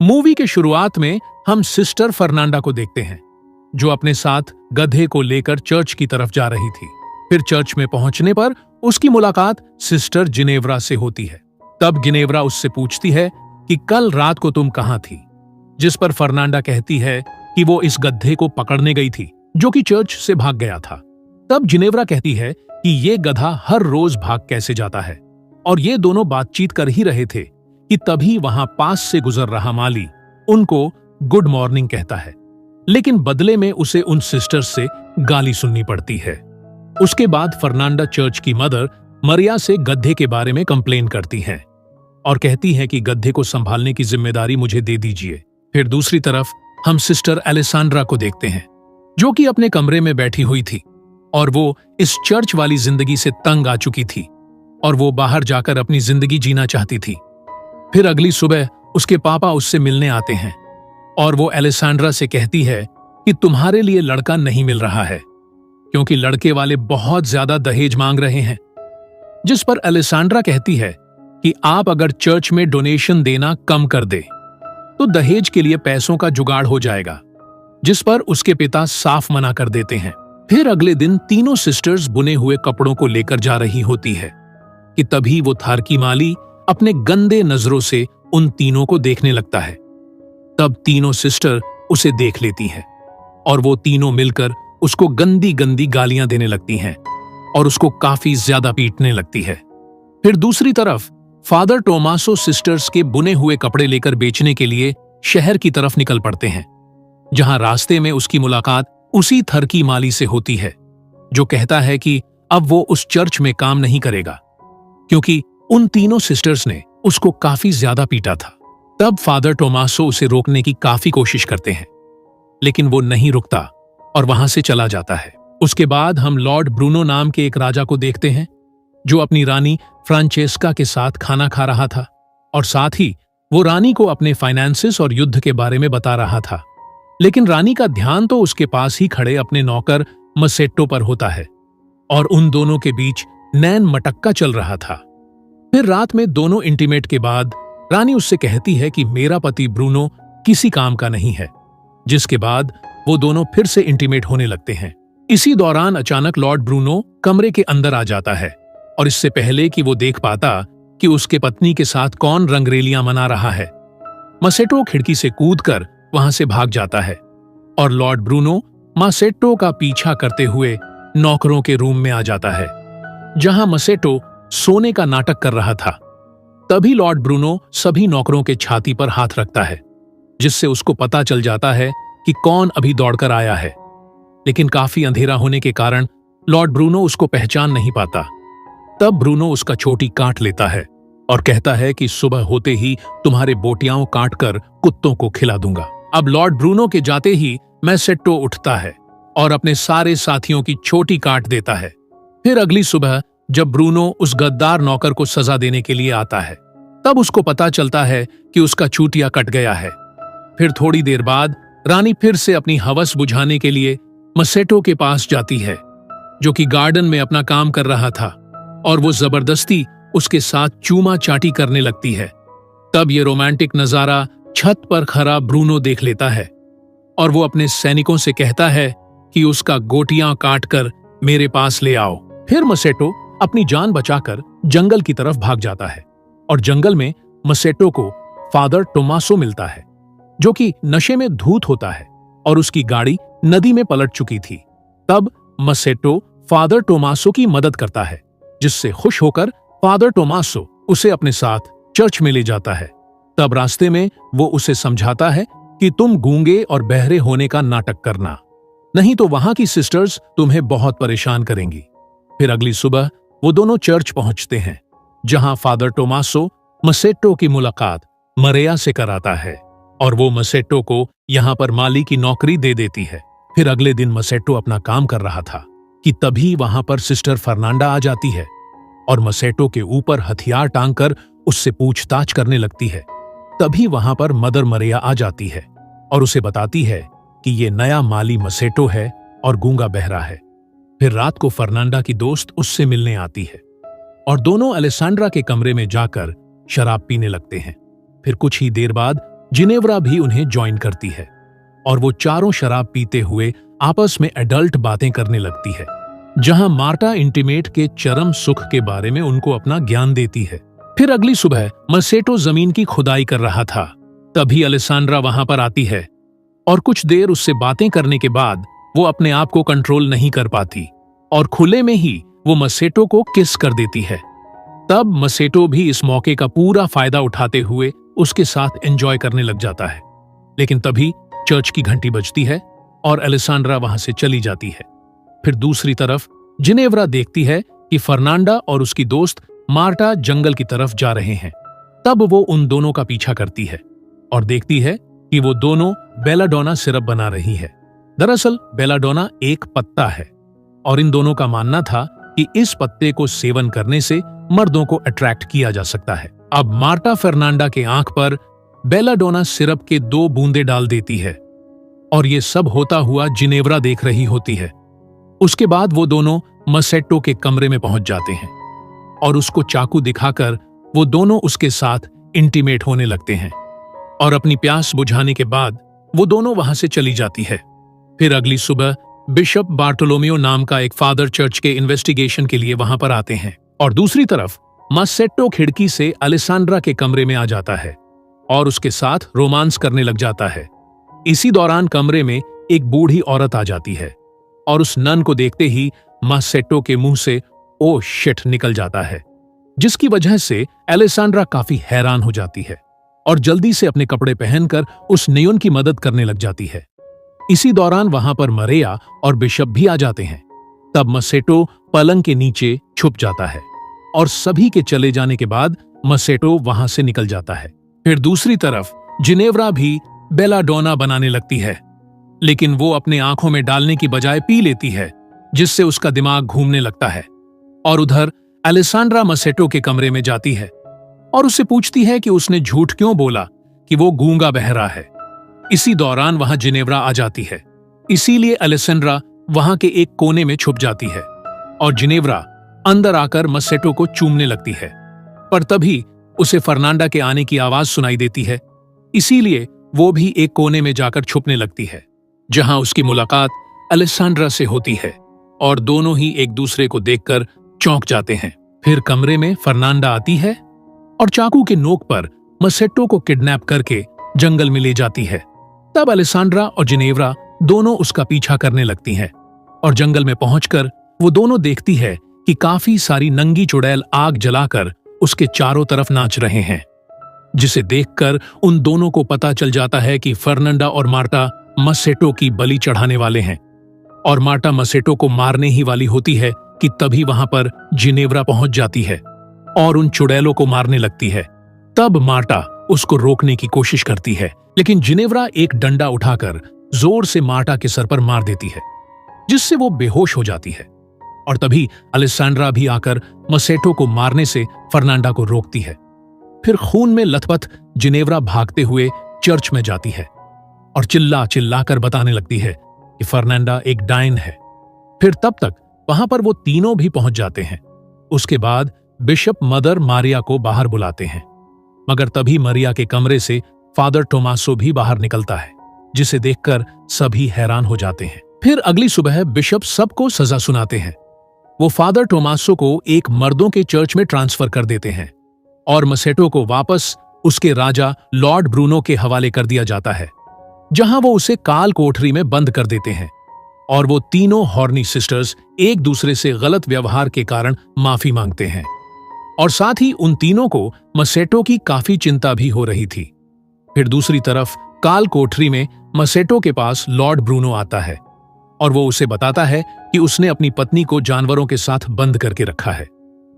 Movie के शुरुआत में हम सिस्टर फर्नांडा को देखते हैं, जो अपने साथ गधे को लेकर चर्च की तरफ जा रही थी। फिर चर्च में पहुंचने पर उसकी मुलाकात सिस्टर जिनेव्रा से होती है। तब गिनेव्रा उससे पूछती है कि कल रात को तुम कहां थी, जिस पर फर्नांडा कहती है कि वो इस गधे को पकड़ने गई थी जो कि चर्च से भाग गया था। तब जिनेव्रा कहती है कि ये गधा हर रोज भाग कैसे जाता है, और ये दोनों बातचीत कर ही रहे थे कि तभी वहां पास से गुजर रहा माली उनको गुड मॉर्निंग कहता है, लेकिन बदले में उसे उन सिस्टर्स से गाली सुननी पड़ती है। उसके बाद फर्नांडा चर्च की मदर मरिया से गधे के बारे में कंप्लेन करती हैं और कहती हैं कि गधे को संभालने की जिम्मेदारी मुझे दे दीजिए। फिर दूसरी तरफ हम सिस्टर एलेसांड्रा को देखते हैं, जो कि अपने कमरे में बैठी हुई थी और वो इस चर्च वाली जिंदगी से तंग आ चुकी थी और वो बाहर जाकर अपनी जिंदगी जीना चाहती थी। फिर अगली सुबह उसके पापा उससे मिलने आते हैं और वो एलेसांड्रा से कहती है कि तुम्हारे लिए लड़का नहीं मिल रहा है क्योंकि लड़के वाले बहुत ज्यादा दहेज मांग रहे हैं। जिस पर एलेसांड्रा कहती है कि आप अगर चर्च में डोनेशन देना कम कर दे तो दहेज के लिए पैसों का जुगाड़ हो जाएगा, जिस पर उसके पिता साफ मना कर देते हैं। फिर अगले दिन तीनों सिस्टर्स बुने हुए कपड़ों को लेकर जा रही होती है कि तभी वो थारकी माली अपने गंदे नजरों से उन तीनों को देखने लगता है। तब तीनों सिस्टर उसे देख लेती हैं और वो तीनों मिलकर उसको गंदी गंदी गालियां देने लगती हैं और उसको काफी ज्यादा पीटने लगती है। फिर दूसरी तरफ फादर टोमासो सिस्टर्स के बुने हुए कपड़े लेकर बेचने के लिए शहर की तरफ निकल पड़ते हैं, जहां रास्ते में उसकी मुलाकात उसी थरकी माली से होती है, जो कहता है कि अब वो उस चर्च में काम नहीं करेगा क्योंकि उन तीनों सिस्टर्स ने उसको काफी ज्यादा पीटा था। तब फादर टोमासो उसे रोकने की काफी कोशिश करते हैं, लेकिन वो नहीं रुकता और वहां से चला जाता है। उसके बाद हम लॉर्ड ब्रूनो नाम के एक राजा को देखते हैं, जो अपनी रानी फ्रांचेस्का के साथ खाना खा रहा था और साथ ही वो रानी को अपने फाइनेंसेस और युद्ध के बारे में बता रहा था। लेकिन रानी का ध्यान तो उसके पास ही खड़े अपने नौकर मसेट्टो पर होता है और उन दोनों के बीच नैन मटक्का चल रहा था। फिर रात में दोनों इंटीमेट के बाद रानी उससे कहती है कि मेरा पति ब्रूनो किसी काम का नहीं है, जिसके बाद वो दोनों फिर से इंटीमेट होने लगते हैं। इसी दौरान अचानक लॉर्ड ब्रूनो कमरे के अंदर आ जाता है और इससे पहले कि वो देख पाता कि उसके पत्नी के साथ कौन रंगरेलियां मना रहा है, मसेट्टो खिड़की से कूदकर वहां से भाग जाता है और लॉर्ड ब्रूनो मसेट्टो का पीछा करते हुए नौकरों के रूम में आ जाता है, जहां मसेट्टो सोने का नाटक कर रहा था। तभी लॉर्ड ब्रूनो सभी नौकरों के छाती पर हाथ रखता है, जिससे उसको पता चल जाता है कि कौन अभी दौड़कर आया है। लेकिन काफी अंधेरा होने के कारण लॉर्ड ब्रूनो उसको पहचान नहीं पाता। तब ब्रूनो उसका चोटी काट लेता है और कहता है कि सुबह होते ही तुम्हारे बोटियां काटकर कुत्तों को खिला दूंगा। अब लॉर्ड ब्रूनो के जाते ही मसेट्टो उठता है और अपने सारे साथियों की चोटी काट देता है। फिर अगली सुबह जब ब्रूनो उस गद्दार नौकर को सजा देने के लिए आता है, तब उसको पता चलता है कि उसका चूटिया कट गया है। फिर थोड़ी देर बाद रानी फिर से अपनी हवस बुझाने के लिए मसेट्टो के पास जाती है, जो कि गार्डन में अपना काम कर रहा था, और वो जबरदस्ती उसके साथ चूमा चाटी करने लगती है। तब ये रोमांटिक नजारा छत पर खड़ा ब्रूनो देख लेता है और वो अपने सैनिकों से कहता है कि उसका गोटियां काटकर मेरे पास ले आओ। फिर मसेट्टो अपनी जान बचाकर जंगल की तरफ भाग जाता है और जंगल में मसेट्टो को फादर टोमासो मिलता है, जो कि नशे में धूत होता है और उसकी गाड़ी नदी में पलट चुकी थी। तब मसेट्टो फादर टोमासो की मदद करता है, जिससे खुश होकर फादर टोमासो उसे अपने साथ चर्च में ले जाता है। तब रास्ते में वो उसे समझाता है कि तुम गूंगे और बहरे होने का नाटक करना, नहीं तो वहां की सिस्टर्स तुम्हें बहुत परेशान करेंगी। फिर अगली सुबह वो दोनों चर्च पहुंचते हैं, जहां फादर टोमासो मसेट्टो की मुलाकात मरिया से कराता है और वो मसेट्टो को यहां पर माली की नौकरी दे देती है। फिर अगले दिन मसेट्टो अपना काम कर रहा था कि तभी वहां पर सिस्टर फर्नांडा आ जाती है और मसेट्टो के ऊपर हथियार टांगकर उससे पूछताछ करने लगती है। तभी वहां पर मदर मरिया आ जाती है और उसे बताती है कि ये नया माली मसेट्टो है और गूंगा बहरा है। फिर रात को फर्नांडा की दोस्त उससे मिलने आती है और दोनों एलेसांड्रा के कमरे में जाकर शराब पीने लगते हैं। फिर कुछ ही देर बाद जिनेव्रा भी उन्हें ज्वाइन करती है और वो चारों शराब पीते हुए आपस में एडल्ट बातें करने लगती है, जहां मार्टा इंटीमेट के चरम सुख के बारे में उनको अपना ज्ञान देती है। फिर अगली सुबह मसेटो जमीन की खुदाई कर रहा था, तभी अलेसांड्रा वहां पर आती है और कुछ देर उससे बातें करने के बाद वो अपने आप को कंट्रोल नहीं कर पाती और खुले में ही वो मसेटो को किस कर देती है। तब मसेटो भी इस मौके का पूरा फायदा उठाते हुए उसके साथ एंजॉय करने लग जाता है। लेकिन तभी चर्च की घंटी बजती है और अलेसांड्रा वहां से चली जाती है। फिर दूसरी तरफ जिनेव्रा देखती है कि फर्नांडा और उसकी दोस्त मार्टा जंगल की तरफ जा रहे हैं। तब वो उन दोनों का पीछा करती है और देखती है कि वो दोनों बेलाडोना सिरप बना रही है। दरअसल बेलाडोना एक पत्ता है और इन दोनों का मानना था कि इस पत्ते को सेवन करने से मर्दों को अट्रैक्ट किया जा सकता है। अब मार्टा फर्नांडा के आंख पर बेलाडोना सिरप के 2 बूंदे डाल देती है और ये सब होता हुआ जिनेव्रा देख रही होती है। उसके बाद वो दोनों मसेट्टो के कमरे में पहुंच जाते हैं और उसको चाकू दिखाकर वो दोनों उसके साथ इंटीमेट होने लगते हैं और अपनी प्यास बुझाने के बाद वो दोनों वहां से चली जाती है। फिर अगली सुबह बिशप बार्टोलोमियो नाम का एक फादर चर्च के इन्वेस्टिगेशन के लिए वहां पर आते हैं और दूसरी तरफ मसेट्टो खिड़की से अलेसांड्रा के कमरे में आ जाता है और उसके साथ रोमांस करने लग जाता है। इसी दौरान कमरे में एक बूढ़ी औरत आ जाती है और उस नन को देखते ही मसेट्टो के मुंह से ओ शिट निकल जाता है, जिसकी वजह से अलेसांड्रा काफी हैरान हो जाती है और जल्दी से अपने कपड़े पहनकर उस नियोन की मदद करने लग जाती है। इसी दौरान वहां पर मरेया और बिशप भी आ जाते हैं। तब मसेट्टो पलंग के नीचे छुप जाता है और सभी के चले जाने के बाद मसेट्टो वहां से निकल जाता है। फिर दूसरी तरफ जिनेव्रा भी बेलाडोना बनाने लगती है, लेकिन वो अपने आंखों में डालने की बजाय पी लेती है, जिससे उसका दिमाग घूमने लगता है। और उधर अलेसांड्रा मसेट्टो के कमरे में जाती है और उससे पूछती है कि उसने झूठ क्यों बोला कि वो गूंगा बहरा है। इसी दौरान वहां जिनेव्रा आ जाती है, इसीलिए अलेसांड्रा वहां के एक कोने में छुप जाती है और जिनेव्रा अंदर आकर मसेट्टो को चूमने लगती है। पर तभी उसे फर्नांडा के आने की आवाज सुनाई देती है, इसीलिए वो भी एक कोने में जाकर छुपने लगती है, जहां उसकी मुलाकात अलेसांड्रा से होती है और दोनों ही एक दूसरे को देखकर चौंक जाते हैं। फिर कमरे में फर्नांडा आती है और चाकू के नोक पर मसेट्टो को किडनैप करके जंगल में ले जाती है। तब अलेसांड्रा और जिनेव्रा दोनों उसका पीछा करने लगती हैं और जंगल में पहुंचकर वो दोनों देखती है कि काफी सारी नंगी चुड़ैल आग जलाकर उसके चारों तरफ नाच रहे हैं, जिसे देखकर उन दोनों को पता चल जाता है कि फर्नांडा और मार्टा मसेट्टो की बलि चढ़ाने वाले हैं और मार्टा मसेट्टो को मारने ही वाली होती है कि तभी वहां पर जिनेव्रा पहुंच जाती है और उन चुड़ैलों को मारने लगती है। तब मार्टा उसको रोकने की कोशिश करती है, लेकिन जिनेव्रा एक डंडा उठाकर जोर से मार्टा के सर पर मार देती है, जिससे वो बेहोश हो जाती है। और तभी अलेसांड्रा भी आकर मसेट्टो को मारने से फर्नांडा को रोकती है। फिर खून में लथपथ जिनेव्रा भागते हुए चर्च में जाती है और चिल्ला चिल्लाकर बताने लगती है कि फर्नांडा एक डायन है। फिर तब तक वहां पर वो तीनों भी पहुंच जाते हैं। उसके बाद बिशप मदर मारिया को बाहर बुलाते हैं, मगर तभी मारिया के कमरे से फादर टोमासो भी बाहर निकलता है, जिसे देखकर सभी हैरान हो जाते हैं। फिर अगली सुबह बिशप सबको सजा सुनाते हैं। वो फादर टोमासो को एक मर्दों के चर्च में ट्रांसफर कर देते हैं और मसेट्टो को वापस उसके राजा लॉर्ड ब्रूनो के हवाले कर दिया जाता है, जहां वो उसे काल कोठरी में बंद कर देते हैं और वो तीनों हॉर्नी सिस्टर्स एक दूसरे से गलत व्यवहार के कारण माफी मांगते हैं। और साथ ही उन तीनों को मसेट्टो की काफी चिंता भी हो रही थी। फिर दूसरी तरफ काल कोठरी में मसेट्टो के पास लॉर्ड ब्रूनो आता है और वो उसे बताता है कि उसने अपनी पत्नी को जानवरों के साथ बंद करके रखा है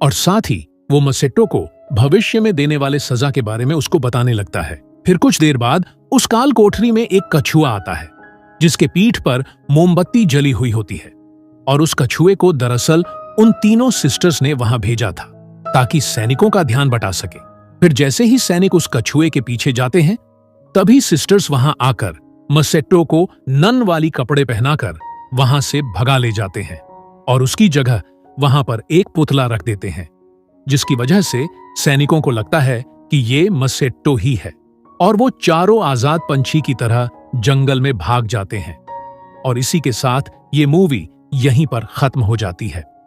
और साथ ही वो मसेट्टो को भविष्य में देने वाले सजा के बारे में उसको बताने लगता है। फिर कुछ देर बाद उस काल कोठरी में एक कछुआ आता है, जिसके पीठ पर मोमबत्ती जली हुई होती है और उस कछुए को दरअसल उन तीनों सिस्टर्स ने वहां भेजा था ताकि सैनिकों का ध्यान बटा सके। फिर जैसे ही सैनिक उस कछुए के पीछे जाते हैं, तभी सिस्टर्स वहां आकर मसेट्टो को नन वाली कपड़े पहनाकर वहां से भगा ले जाते हैं और उसकी जगह वहां पर एक पुतला रख देते हैं, जिसकी वजह से सैनिकों को लगता है कि ये मसेट्टो ही है। और वो चारों आजाद पंछी की तरह जंगल में भाग जाते हैं। और इसी के साथ ये मूवी यहीं पर खत्म हो जाती है।